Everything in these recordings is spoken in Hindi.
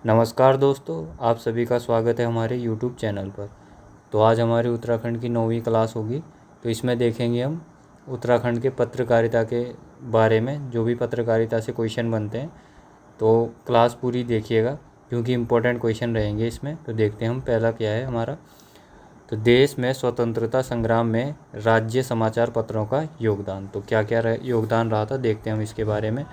नमस्कार दोस्तों, आप सभी का स्वागत है हमारे YouTube चैनल पर। तो आज हमारी उत्तराखंड की 9वीं क्लास होगी। तो इसमें देखेंगे हम उत्तराखंड के पत्रकारिता के बारे में, जो भी पत्रकारिता से क्वेश्चन बनते हैं। तो क्लास पूरी देखिएगा क्योंकि इम्पोर्टेंट क्वेश्चन रहेंगे इसमें। तो देखते हैं हम, पहला क्या है हमारा। तो देश में स्वतंत्रता संग्राम में राज्य समाचार पत्रों का योगदान। तो क्या क्या योगदान रहा था, देखते हैं हम इसके बारे में।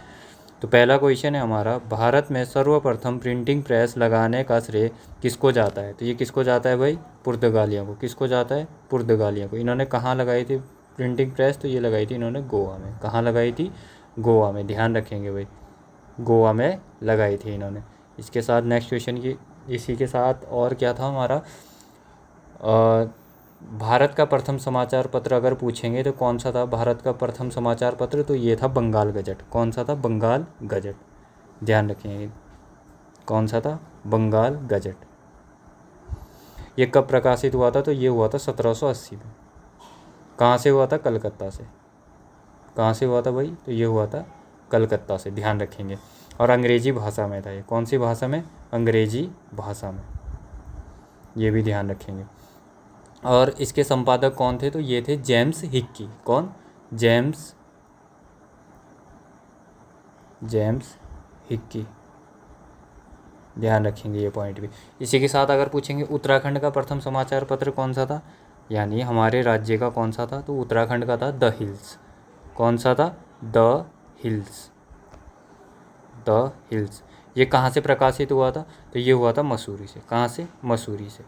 तो पहला क्वेश्चन है हमारा, भारत में सर्वप्रथम प्रिंटिंग प्रेस लगाने का श्रेय किसको जाता है। तो ये किसको जाता है भाई, पुर्तगालियों को। किसको जाता है, पुर्तगालियों को। इन्होंने कहाँ लगाई थी प्रिंटिंग प्रेस, तो ये लगाई थी इन्होंने गोवा में। कहाँ लगाई थी, गोवा में, ध्यान रखेंगे भाई, गोवा में लगाई थी इन्होंने। इसके साथ नेक्स्ट क्वेश्चन की, इसी के साथ और क्या था हमारा, भारत का प्रथम समाचार पत्र अगर पूछेंगे तो कौन सा था भारत का प्रथम समाचार पत्र। तो ये था बंगाल गजट। कौन सा था, बंगाल गजट, ध्यान रखेंगे। कौन सा था, बंगाल गजट। ये कब प्रकाशित हुआ था, तो ये हुआ था 1780 में। कहाँ से हुआ था, कलकत्ता से। कहाँ से हुआ था भाई, तो ये हुआ था कलकत्ता से, ध्यान रखेंगे। और अंग्रेजी भाषा में था ये। कौन सी भाषा में, अंग्रेजी भाषा में, ये भी ध्यान रखेंगे। और इसके संपादक कौन थे, तो ये थे जेम्स हिक्की। कौन, जेम्स हिक्की, ध्यान रखेंगे ये पॉइंट भी। इसी के साथ अगर पूछेंगे उत्तराखंड का प्रथम समाचार पत्र कौन सा था, यानी हमारे राज्य का कौन सा था, तो उत्तराखंड का था द हिल्स। कौन सा था, द हिल्स, द हिल्स। ये कहाँ से प्रकाशित हुआ था, तो ये हुआ था मसूरी से। कहाँ से, मसूरी से।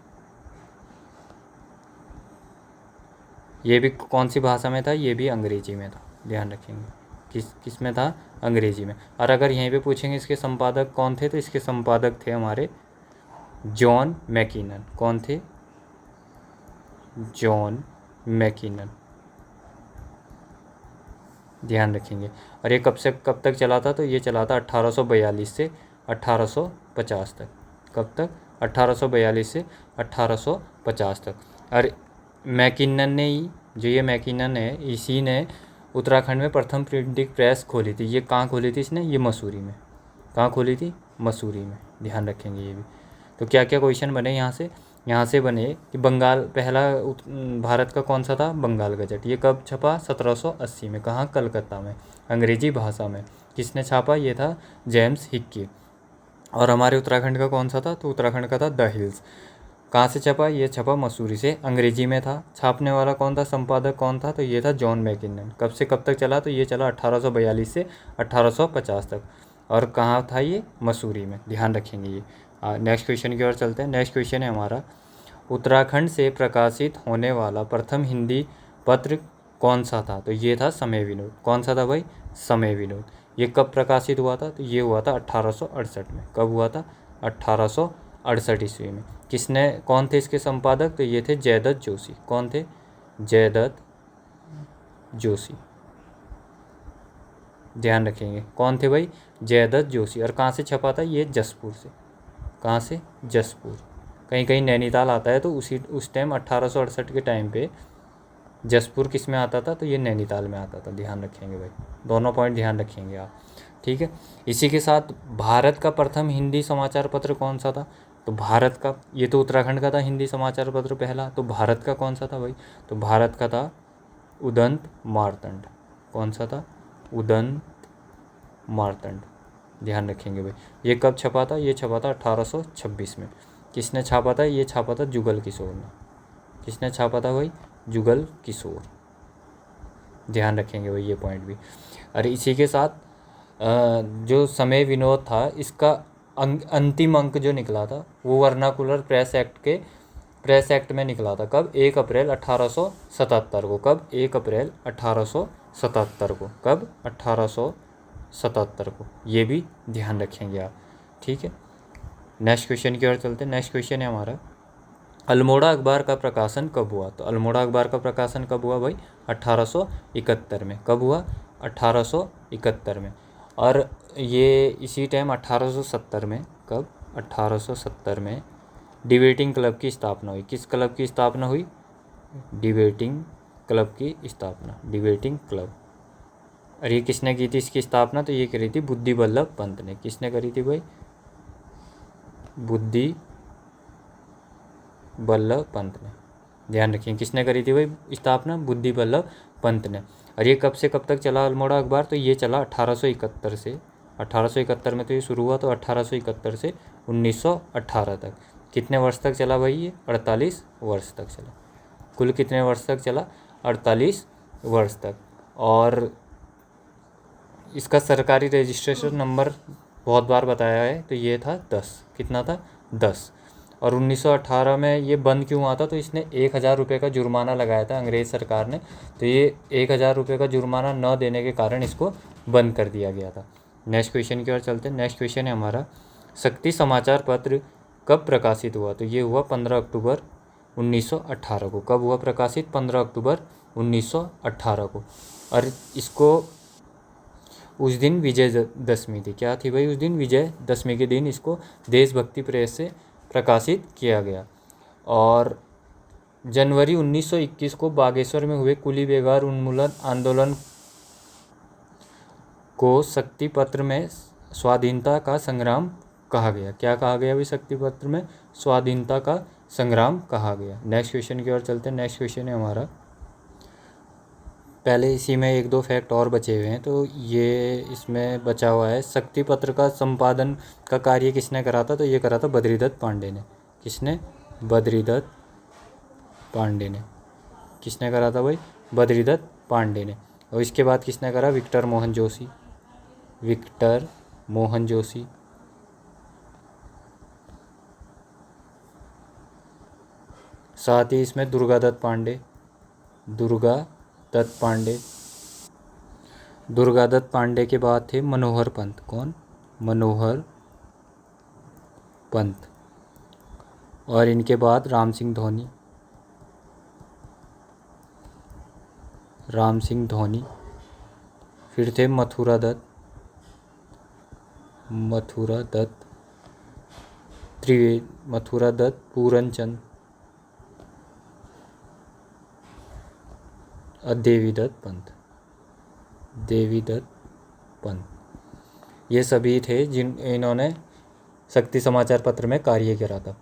ये भी कौन सी भाषा में था, ये भी अंग्रेजी में था, ध्यान रखेंगे। किस में था, अंग्रेजी में। और अगर यहीं पे पूछेंगे इसके संपादक कौन थे, तो इसके संपादक थे हमारे जॉन मैकिनन। कौन थे, जॉन मैकिनन, ध्यान रखेंगे। और ये कब से कब तक चला था, तो ये चला था 1842 से 1850 तक। कब तक, 1842 से 1850 तक। और मैकिनन ने ही, जो ये मैकिनन है, इसी ने उत्तराखंड में प्रथम प्रिंटिंग प्रेस खोली थी। ये कहाँ खोली थी इसने, ये मसूरी में। कहाँ खोली थी, मसूरी में, ध्यान रखेंगे ये भी। तो क्या क्या क्वेश्चन बने यहाँ से बने कि बंगाल, पहला भारत का कौन सा था, बंगाल गजट। ये कब छपा, 1780 में। कहाँ, कलकत्ता में, अंग्रेजी भाषा में। किसने छापा, ये था जेम्स हिक्की। और हमारे उत्तराखंड का कौन सा था, तो उत्तराखंड का था द हिल्स। कहाँ से छपा, ये छपा मसूरी से, अंग्रेजी में था। छापने वाला कौन था, संपादक कौन था, तो ये था जॉन मैकिनन। कब से कब तक चला, तो ये चला 1842 से 1850 तक। और कहाँ था ये, मसूरी में, ध्यान रखेंगे ये। नेक्स्ट क्वेश्चन की ओर चलते हैं। नेक्स्ट क्वेश्चन है हमारा, उत्तराखंड से प्रकाशित होने वाला प्रथम हिंदी पत्र कौन सा था, तो ये था समय विनोद। कौन सा था भाई, समय विनोद। ये कब प्रकाशित हुआ था, तो ये हुआ था 1868 में। कब हुआ था, 1868 ईस्वी में। किसने, कौन थे इसके संपादक, तो ये थे जयदत्त जोशी। कौन थे, जयदत्त जोशी, ध्यान रखेंगे। कौन थे भाई, जयदत्त जोशी। और कहाँ से छपा था, ये जसपुर से। कहाँ से, जसपुर। कहीं कहीं नैनीताल आता है, तो उस टाइम 1868 के टाइम पे जसपुर किस में आता था, तो ये नैनीताल में आता था, ध्यान रखेंगे भाई। दोनों पॉइंट ध्यान रखेंगे आप, ठीक है। इसी के साथ भारत का प्रथम हिंदी समाचार पत्र कौन सा था, तो भारत का, ये तो उत्तराखंड का था हिंदी समाचार पत्र पहला, तो भारत का कौन सा था भाई, तो भारत का था उदंत मार्तंड। कौन सा था, उदंत मार्तंड, ध्यान रखेंगे भाई। ये कब छपा था, ये छपा था 1826 में। किसने छापा था, ये छापा था जुगल किशोर ने। किसने छापा था भाई, जुगल किशोर, ध्यान रखेंगे भाई ये पॉइंट भी। अरे इसी के साथ जो समय विनोद था, इसका अंतिम अंक जो निकला था, वो वर्नाकुलर प्रेस एक्ट में निकला था। कब, 1 अप्रैल 1877 को। कब, 1 अप्रैल 1877 को। कब, 1877 को। ये भी ध्यान रखेंगे आप, ठीक है। नेक्स्ट क्वेश्चन की ओर चलते हैं। नेक्स्ट क्वेश्चन है हमारा, अल्मोड़ा अखबार का प्रकाशन कब हुआ, तो अल्मोड़ा अखबार का प्रकाशन कब हुआ भाई, 1871 में। कब हुआ, 1871 में। और ये इसी टाइम 1870 में, कब, 1870 में डिबेटिंग क्लब की स्थापना हुई। किस क्लब की स्थापना हुई, डिबेटिंग क्लब की स्थापना, डिबेटिंग क्लब। और ये किसने की थी इसकी स्थापना, तो ये करी थी बुद्धि बल्लभ पंत ने। किसने करी थी भाई, बुद्धि बल्लभ पंत ने। ध्यान रखिए किसने करी थी भाई स्थापना, बुद्धि बल्लभ पंत ने। और ये कब से कब तक चला अल्मोड़ा अखबार, तो ये चला 1871 से, 1871 में तो ये शुरू हुआ, तो 1871 से 1918 तक। कितने वर्ष तक चला भाई ये? 48 वर्ष तक चला। कुल कितने वर्ष तक चला? 48 वर्ष तक। और इसका सरकारी रजिस्ट्रेशन नंबर बहुत बार बताया है, तो ये था 10। कितना था? 10। और 1918 में ये बंद क्यों हुआ था? तो इसने 1000 रुपये का जुर्माना लगाया था अंग्रेज़ सरकार ने, तो ये 1000 रुपये का जुर्माना न देने के कारण इसको बंद कर दिया गया था। नेक्स्ट क्वेश्चन की ओर चलते हैं। नेक्स्ट क्वेश्चन है हमारा, शक्ति समाचार पत्र कब प्रकाशित हुआ? तो ये हुआ 15 अक्टूबर 1918 को। कब हुआ प्रकाशित? 15 अक्टूबर 1918 को। और इसको उस दिन विजय दशमी थी। क्या थी भाई? उस दिन विजय दशमी के दिन इसको देशभक्ति प्रेस से प्रकाशित किया गया। और जनवरी 1921 को बागेश्वर में हुए कुली बेगार उन्मूलन आंदोलन को शक्ति पत्र में स्वाधीनता का संग्राम कहा गया। क्या कहा गया भाई? शक्ति पत्र में स्वाधीनता का संग्राम कहा गया। नेक्स्ट क्वेश्चन की ओर चलते हैं। नेक्स्ट क्वेश्चन है हमारा, पहले इसी में 1-2 फैक्ट और बचे हुए हैं, तो ये इसमें बचा हुआ है। शक्ति पत्र का संपादन का कार्य किसने करा था? तो ये करा था बद्रीदत्त पांडे ने। किसने? बद्रीदत्त पांडे ने। किसने करा था भाई? बद्रीदत्त पांडे ने। और इसके बाद किसने करा? विक्टर मोहन जोशी। विक्टर मोहन जोशी। साथ ही इसमें दुर्गादत्त पांडे। दुर्गादत्त पांडे। दुर्गादत्त पांडे के बाद थे मनोहर पंत। कौन? मनोहर पंत। और इनके बाद राम सिंह धोनी। राम सिंह धोनी। फिर थे मथुरा दत्त। मथुरा दत्त त्रिवेदी। मथुरा दत्त पूरनचंद। और देवीदत्त पंत। देवीदत्त पंत। ये सभी थे इन्होंने शक्ति समाचार पत्र में कार्य करा था।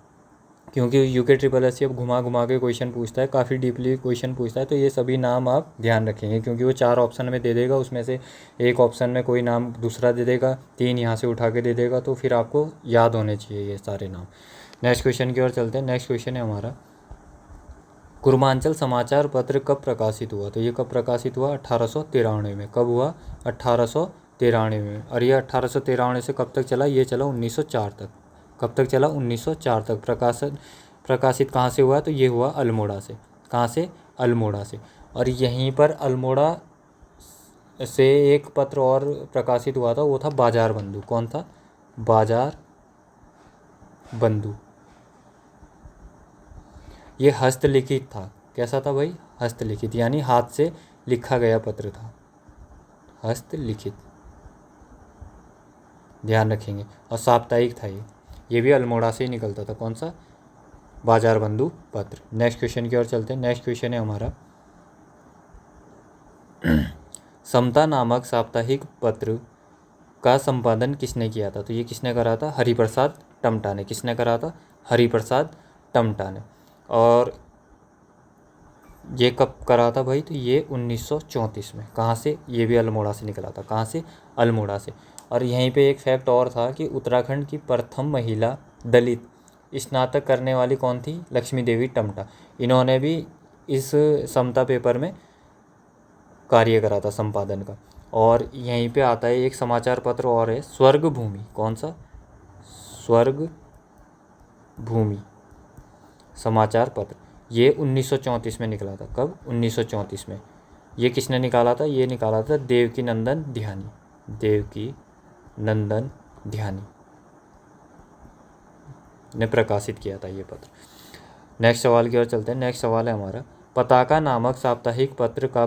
क्योंकि यूके ट्रिपल एस अब घुमा घुमा के क्वेश्चन पूछता है, काफ़ी डीपली क्वेश्चन पूछता है, तो ये सभी नाम आप ध्यान रखेंगे, क्योंकि वो 4 ऑप्शन में दे देगा, उसमें से एक ऑप्शन में कोई नाम दूसरा दे देगा, 3 यहाँ से उठा के दे देगा, तो फिर आपको याद होने चाहिए ये सारे नाम। नेक्स्ट क्वेश्चन की ओर चलते हैं। नेक्स्ट क्वेश्चन है हमारा, कुर्मांचल समाचार पत्र कब प्रकाशित हुआ? तो ये कब प्रकाशित हुआ? 1893 में। कब हुआ? 1893 में। और ये 1893 से कब तक चला? ये चला 1904 तक। कब तक चला? 1904 तक। प्रकाशित कहाँ से हुआ? तो ये हुआ अल्मोड़ा से। कहाँ से? अल्मोड़ा से। और यहीं पर अल्मोड़ा से एक पत्र और प्रकाशित हुआ था, वो था बाजार बंधु। कौन था? बाजार बंधु। ये हस्तलिखित था। कैसा था भाई? हस्तलिखित, यानी हाथ से लिखा गया पत्र था, हस्तलिखित। ध्यान रखेंगे। और साप्ताहिक था ये भी अल्मोड़ा से ही निकलता था। कौन सा? बाजार बंधु पत्र। नेक्स्ट क्वेश्चन की ओर चलते हैं। नेक्स्ट क्वेश्चन है हमारा, समता नामक साप्ताहिक पत्र का संपादन किसने किया था? तो ये किसने करा था? हरिप्रसाद टमटा ने। किसने करा था? हरिप्रसाद टमटा ने। और ये कब करा था भाई? तो ये 1934 में। कहाँ से? ये भी अल्मोड़ा से निकला था। कहाँ से? अल्मोड़ा से। और यहीं पे एक फैक्ट और था कि उत्तराखंड की प्रथम महिला दलित स्नातक करने वाली कौन थी? लक्ष्मी देवी टमटा। इन्होंने भी इस समता पेपर में कार्य करा था संपादन का। और यहीं पे आता है एक समाचार पत्र और है, स्वर्ग भूमि। कौन सा? स्वर्ग भूमि समाचार पत्र। ये 1934 में निकला था। कब? 1934 में। ये किसने निकाला था? ये निकाला था देवकी नंदन ध्यानी। देवकी नंदन ध्यानी ने प्रकाशित किया था ये पत्र। नेक्स्ट सवाल की ओर चलते हैं। नेक्स्ट सवाल है हमारा, पताका नामक साप्ताहिक पत्र का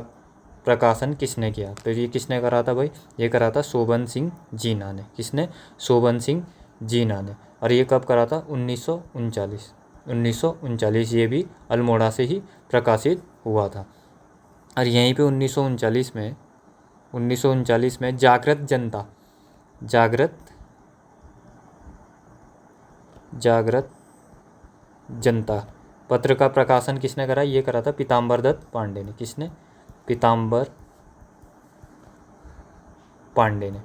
प्रकाशन किसने किया? तो ये किसने करा था भाई? ये करा था शोभन सिंह जीना ने। किसने? शोभन सिंह जीना ने। और ये कब करा था? 1939। 1939। ये भी अल्मोड़ा से ही प्रकाशित हुआ था। और यहीं पे 1939 में जागृत जागृत जनता पत्र का प्रकाशन किसने करा? ये करा था पीताम्बर दत्त पांडे ने। किसने? पीताम्बर पांडे ने।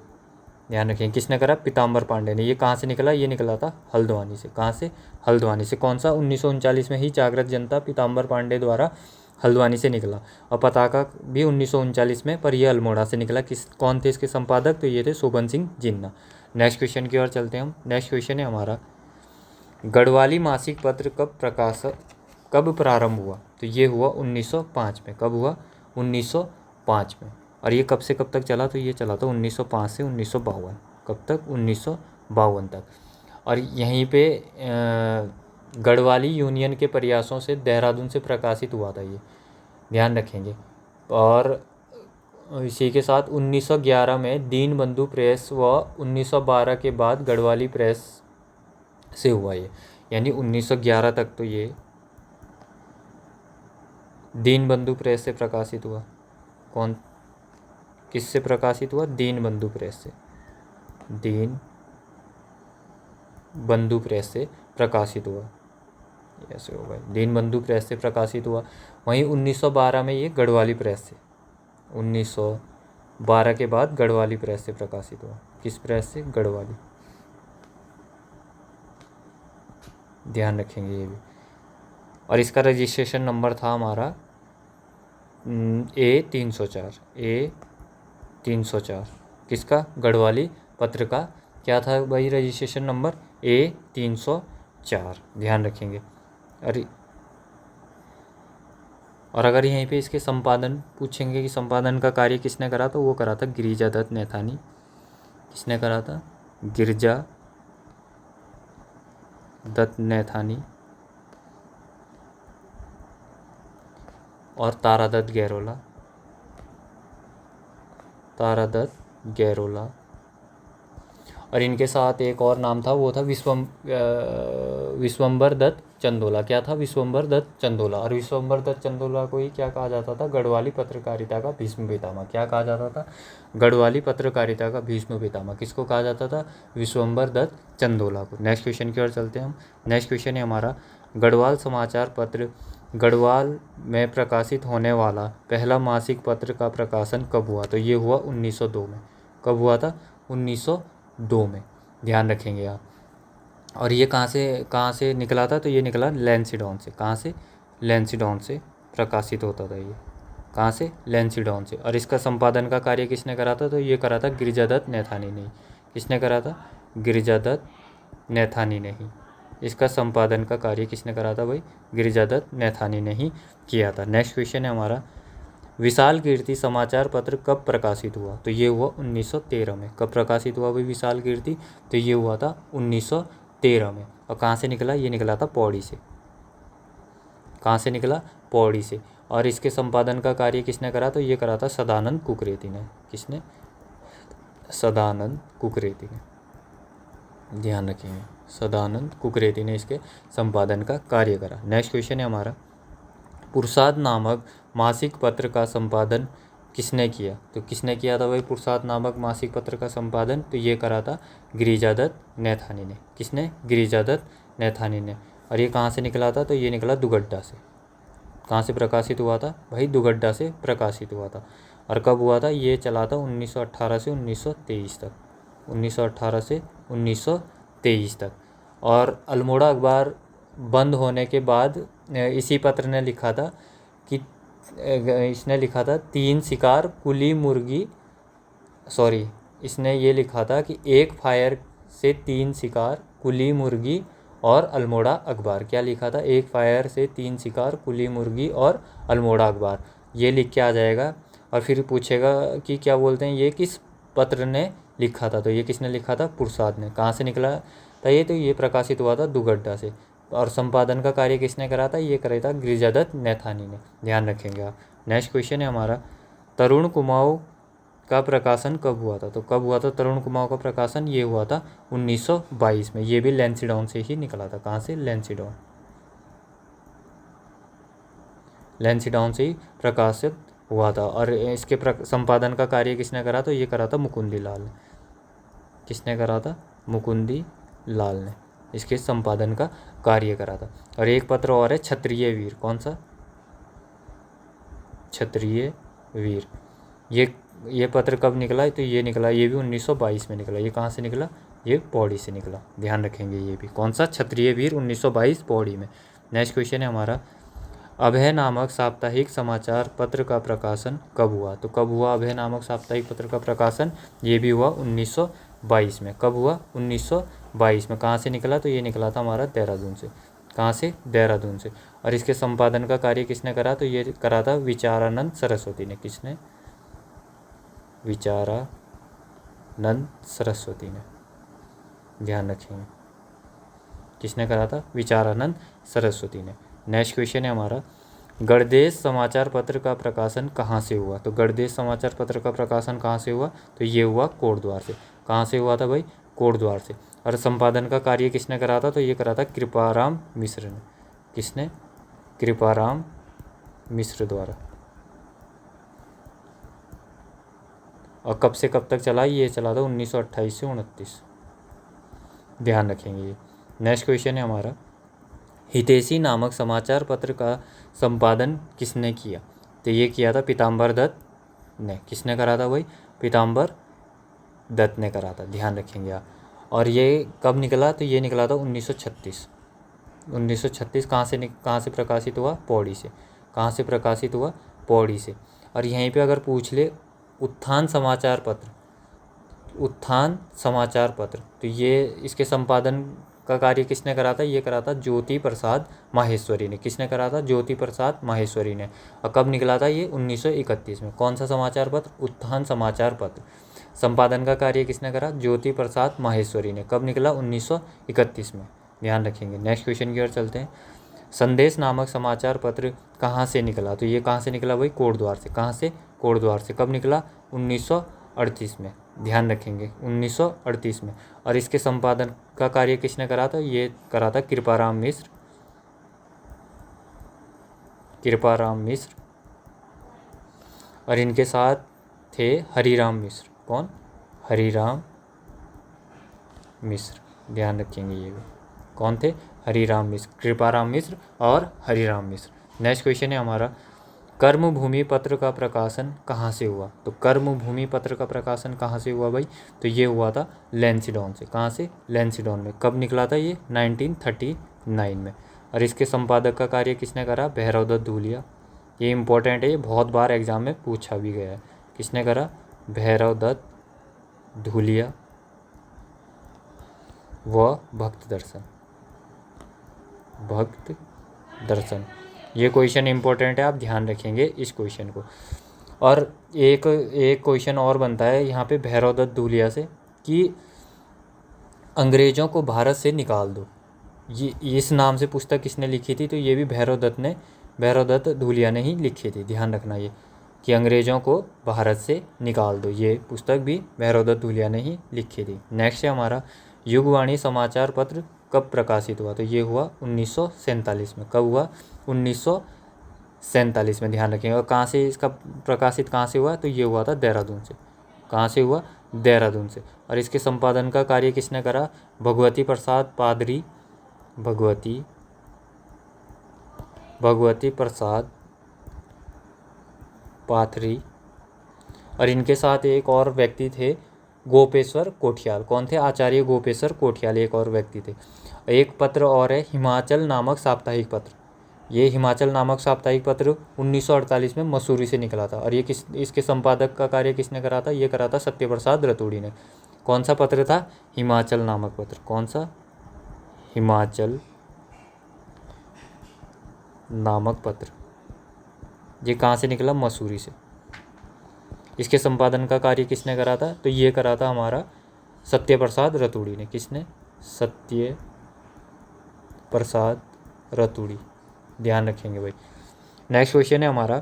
ध्यान रखें, किसने करा? पीताम्बर पांडे ने। ये कहाँ से निकला? ये निकला था हल्द्वानी से। कहाँ से? हल्द्वानी से। कौन सा? 1939 में ही जागृत जनता पीताम्बर पांडे द्वारा हल्द्वानी से निकला। और पताका भी 1939 में, पर यह अल्मोड़ा से निकला। कौन थे इसके संपादक? तो ये थे शोभन सिंह जिन्ना। नेक्स्ट क्वेश्चन की ओर चलते हैं हम। नेक्स्ट क्वेश्चन है हमारा, गढ़वाली मासिक पत्र कब प्रारंभ हुआ? तो ये हुआ 1905 में। कब हुआ? 1905 में। और ये कब से कब तक चला? तो ये चला था 1905 से 1952। कब तक? 1952 तक। और यहीं पे गढ़वाली यूनियन के प्रयासों से देहरादून से प्रकाशित हुआ था ये, ध्यान रखेंगे। और इसी के साथ 1911 में दीनबंधु प्रेस व 1912 के बाद गढ़वाली प्रेस से हुआ ये, यानी 1911 तक तो ये दीनबंधु प्रेस से प्रकाशित हुआ। कौन, किससे प्रकाशित हुआ? दीनबंधु प्रेस से। दीनबंधु प्रेस से प्रकाशित हुआ। ऐसे होगा, दीनबंधु प्रेस से प्रकाशित हुआ। वहीं 1912 में ये गढ़वाली प्रेस से, 1912 के बाद गढ़वाली प्रेस से प्रकाशित हुआ। किस प्रेस से? गढ़वाली। ध्यान रखेंगे ये भी। और इसका रजिस्ट्रेशन नंबर था हमारा A304। A304 किसका? गढ़वाली पत्र का क्या था भाई रजिस्ट्रेशन नंबर? A304। ध्यान रखेंगे। अरे, और अगर यहीं पे इसके संपादन पूछेंगे कि संपादन का कार्य किसने करा, तो वो करा था गिरिजा दत्त नैथानी। किसने करा था? गिरिजा दत्त नैथानी और तारादत्त गैरोला। तारादत्त गैरोला। और इनके साथ एक और नाम था, वो था विश्वम्बर दत्त चंदोला। क्या था? विश्वम्बर दत्त चंदोला। और विश्वम्बर दत्त चंदोला को ही क्या कहा जाता था? गढ़वाली पत्रकारिता का भीष्म पितामह। क्या कहा जाता था? गढ़वाली पत्रकारिता का भीष्म पितामह। किसको कहा जाता था? विश्वम्बर दत्त चंदोला को। नेक्स्ट क्वेश्चन की ओर चलते हैं हम। नेक्स्ट क्वेश्चन है हमारा, गढ़वाल समाचार पत्र गढ़वाल में प्रकाशित होने वाला पहला मासिक पत्र का प्रकाशन कब हुआ? तो ये हुआ 1902 में। कब हुआ था? 1902 में। ध्यान रखेंगे आप। और ये कहाँ से निकला था? तो ये निकला लैंसिडॉन से। कहाँ से? लैंसिडॉन से प्रकाशित होता था ये। कहाँ से? लैंसिडॉन से। और इसका संपादन का कार्य किसने करा था? तो ये करा था गिरिजादत्त नैथानी ने। किसने करा था? गिरिजादत्त नैथानी ने ही। इसका संपादन का कार्य किसने करा था भाई? गिरिजादत्त नैथानी ने ही किया था। नेक्स्ट क्वेश्चन है हमारा, विशाल कीर्ति समाचार पत्र कब प्रकाशित हुआ? तो ये हुआ 1913 में। कब प्रकाशित हुआ भाई विशाल कीर्ति? तो ये हुआ था 1913 में। और कहाँ से निकला? ये निकला था पौड़ी से। कहाँ से निकला? पौड़ी से। और इसके संपादन का कार्य किसने करा? तो ये करा था सदानंद कुकरेती ने। किसने? सदानंद कुकरेती ने। ध्यान रखेंगे, सदानंद कुकरेती ने इसके संपादन का कार्य करा। नेक्स्ट क्वेश्चन है हमारा, पुरुषार्थ नामक मासिक पत्र का संपादन किसने किया? तो किसने किया था भाई पुरुषार्थ नामक मासिक पत्र का संपादन? तो ये करा था गिरिजादत्त नैथानी ने। किसने? गिरिजादत्त नैथानी ने। और ये कहाँ से निकला था? तो ये निकला दुगड्डा से। कहाँ से प्रकाशित हुआ था भाई? दुगड्डा से प्रकाशित हुआ था। और कब हुआ था? ये चला था 1918 से 1923 तक। 1918 से 1923 तक। और अल्मोड़ा अखबार बंद होने के बाद इसी पत्र ने लिखा था कि इसने लिखा था इसने ये लिखा था कि एक फायर से 3 शिकार, कुली मुर्गी और अल्मोड़ा अखबार। क्या लिखा था? एक फायर से 3 शिकार, कुली मुर्गी और अल्मोड़ा अखबार। ये लिख के आ जाएगा और फिर पूछेगा कि क्या बोलते हैं ये किस पत्र ने लिखा था? तो ये किसने लिखा था? पुरुषार्थ ने। कहाँ से निकला था ये? तो ये प्रकाशित हुआ था दुगड्डा से। और संपादन का कार्य किसने करा था? ये करा था गिरिजादत्त नैथानी ने। ध्यान रखेंगे आप। नेक्स्ट क्वेश्चन है हमारा, तरुण कुमाऊं का प्रकाशन कब हुआ था? तो कब हुआ था तरुण कुमाऊं का प्रकाशन? ये हुआ था 1922 में। ये भी लैंसिडॉन से ही निकला था। कहाँ से? लैंसिडॉन। लैंसिडॉन से ही प्रकाशित हुआ था। और इसके संपादन का कार्य किसने करा? तो ये करा था मुकुंदी लाल ने। किसने करा था? मुकुंदी लाल ने। इसके संपादन का कार्य करा था। और एक पत्र और है क्षत्रिय वीर, कौन सा? क्षत्रिय वीर। ये पत्र कब निकला? तो ये निकला, ये भी 1922 में निकला। ये कहाँ से निकला? ये पौड़ी से निकला, ध्यान रखेंगे। ये भी कौन सा? क्षत्रिय वीर, 1922 पौड़ी में। नेक्स्ट क्वेश्चन है हमारा, अभय नामक साप्ताहिक समाचार पत्र का प्रकाशन कब हुआ? तो कब हुआ अभय नामक साप्ताहिक पत्र का प्रकाशन? ये भी हुआ 1922 में। कब हुआ? 1922 में। कहाँ से निकला? तो ये निकला था हमारा देहरादून से। कहाँ से? देहरादून से। और इसके संपादन का कार्य किसने करा? तो ये करा था विचारानंद सरस्वती ने। किसने? विचारानंद सरस्वती ने, ध्यान रखेंगे। किसने करा था? विचारानंद सरस्वती ने। नेक्स्ट क्वेश्चन है हमारा, गणदेश समाचार पत्र का प्रकाशन कहाँ से हुआ? तो गणदेश समाचार पत्र का प्रकाशन कहाँ से हुआ? तो ये हुआ कोटद्वार से। कहाँ से हुआ था भाई? कोटद्वार से। और संपादन का कार्य किसने करा था? तो ये करा था कृपाराम मिश्र ने। किसने? कृपाराम मिश्र द्वारा। और कब से कब तक चला? ये चला था 1928 से 1929, ध्यान रखेंगे ये। नेक्स्ट क्वेश्चन है हमारा, हितैषी नामक समाचार पत्र का संपादन किसने किया? तो ये किया था पीताम्बर दत्त ने। किसने करा था भाई? पीताम्बर दत्त ने करा था, ध्यान रखेंगे आप। और ये कब निकला? तो ये निकला था 1936। 1936 कहाँ से प्रकाशित हुआ? पौड़ी से। कहाँ से प्रकाशित हुआ? पौड़ी से। और यहीं पे अगर पूछ ले उत्थान समाचार पत्र, उत्थान समाचार पत्र, तो ये इसके संपादन का कार्य किसने करा था? ये करा था ज्योति प्रसाद माहेश्वरी ने। किसने करा था? ज्योति प्रसाद माहेश्वरी ने। और कब निकला था ये? 1931 में। कौन सा समाचार पत्र? उत्थान समाचार पत्र। संपादन का कार्य किसने करा? ज्योति प्रसाद माहेश्वरी ने। कब निकला? 1931 में, ध्यान रखेंगे। नेक्स्ट क्वेश्चन की ओर चलते हैं, संदेश नामक समाचार पत्र कहाँ से निकला? तो ये कहाँ से निकला भाई? कोटद्वार से। कहाँ से? कोटद्वार से। कब निकला? 1938 में, ध्यान रखेंगे, 1938 में। और इसके संपादन का कार्य किसने करा था? ये करा था कृपाराम मिश्र। कृपाराम मिश्र। और इनके साथ थे हरिराम मिश्र। कौन? हरिराम मिश्र, ध्यान रखेंगे। ये भी कौन थे? हरिराम मिश्र, कृपाराम मिश्र और हरिराम मिश्र। नेक्स्ट क्वेश्चन है हमारा, कर्मभूमि पत्र का प्रकाशन कहाँ से हुआ? तो कर्मभूमि पत्र का प्रकाशन कहाँ से हुआ भाई? तो ये हुआ था लैंसिडॉन से। कहाँ से? लैंसिडॉन में। कब निकला था ये? 1939 में। और इसके संपादक का कार्य किसने करा? भैरव दत्त धूलिया। ये इंपॉर्टेंट है, ये बहुत बार एग्जाम में पूछा भी गया है। किसने करा? भैरव दत्त धूलिया व भक्त दर्शन। भक्त दर्शन, ये क्वेश्चन इंपॉर्टेंट है, आप ध्यान रखेंगे इस क्वेश्चन को। और एक क्वेश्चन और बनता है यहाँ पे भैरव दत्त धूलिया से कि अंग्रेज़ों को भारत से निकाल दो। ये इस नाम से पुस्तक किसने लिखी थी? तो ये भी भैरव दत्त धूलिया ने ही लिखी थी, ध्यान रखना ये, कि अंग्रेज़ों को भारत से निकाल दो। ये पुस्तक भी भैरव दत्त धूलिया ने ही लिखी थी। नेक्स्ट है हमारा, युगवाणी समाचार पत्र कब प्रकाशित हुआ? तो ये हुआ 1947 में। कब हुआ? 1947 में, ध्यान रखेंगे। और कहाँ से इसका प्रकाशित कहाँ से हुआ? तो ये हुआ था देहरादून से। कहाँ से हुआ? देहरादून से। और इसके संपादन का कार्य किसने करा? भगवती प्रसाद पादरी, भगवती प्रसाद पाथरी। और इनके साथ एक और व्यक्ति थे, गोपेश्वर कोठियाल। कौन थे? आचार्य गोपेश्वर कोठियाल एक और व्यक्ति थे। एक पत्र और है हिमाचल नामक साप्ताहिक पत्र। ये हिमाचल नामक साप्ताहिक पत्र 1948 में मसूरी से निकला था। और ये इसके संपादक का कार्य किसने करा था? ये करा था सत्यप्रसाद रतूड़ी ने। कौन सा पत्र था? हिमाचल नामक पत्र। कौन सा? हिमाचल नामक पत्र। ये कहाँ से निकला? मसूरी से। इसके संपादन का कार्य किसने करा था? तो ये करा था हमारा सत्यप्रसाद रतूड़ी ने। किसने? सत्यप्रसाद रतूड़ी, ध्यान रखेंगे भाई। नेक्स्ट क्वेश्चन है हमारा,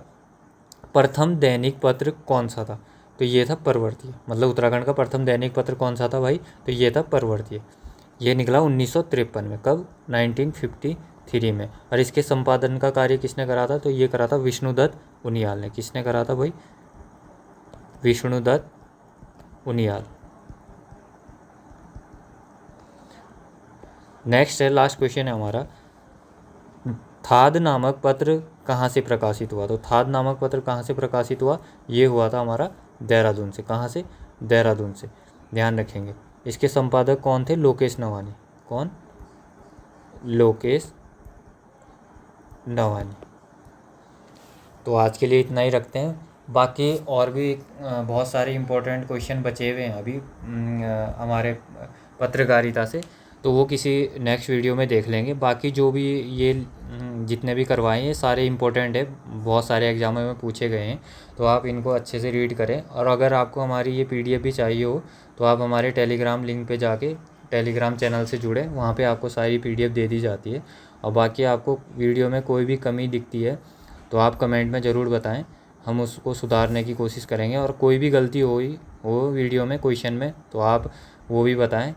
प्रथम दैनिक पत्र कौन सा था? तो ये था परवर्तीय। मतलब उत्तराखंड का प्रथम दैनिक पत्र कौन सा था भाई? तो ये था परवर्तीय। ये निकला 1953 में। कब? 1953 में। और इसके संपादन का कार्य किसने करा था? तो ये करा था विष्णुदत्त उनियाल ने। किसने करा था भाई? विष्णुदत्त उनियाल। नेक्स्ट है, लास्ट क्वेश्चन है हमारा, थाद नामक पत्र कहाँ से प्रकाशित हुआ? तो थाद नामक पत्र कहाँ से प्रकाशित हुआ? ये हुआ था हमारा देहरादून से। कहाँ से? देहरादून से। ध्यान रखेंगे। इसके संपादक कौन थे? लोकेश नवानी। कौन? लोकेश नवानी। तो आज के लिए इतना ही रखते हैं। बाकी और भी बहुत सारे इम्पोर्टेंट क्वेश्चन बचे हुए हैं अभी हमारे पत्रकारिता से, तो वो किसी नेक्स्ट वीडियो में देख लेंगे। बाकी जो भी ये जितने भी करवाए हैं सारे इम्पोर्टेंट है, बहुत सारे एग्जामों में पूछे गए हैं, तो आप इनको अच्छे से रीड करें। और अगर आपको हमारी ये PDF भी चाहिए हो तो आप हमारे टेलीग्राम लिंक पे जाके टेलीग्राम चैनल से जुड़े, वहाँ पे आपको सारी PDF दे दी जाती है। और बाकी आपको वीडियो में कोई भी कमी दिखती है तो आप कमेंट में ज़रूर बताएं, हम उसको सुधारने की कोशिश करेंगे। और कोई भी गलती हो वीडियो में, क्वेश्चन में, तो आप वो भी बताएं।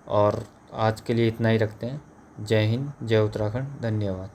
और आज के लिए इतना ही रखते हैं। जय हिंद, जय उत्तराखंड, धन्यवाद।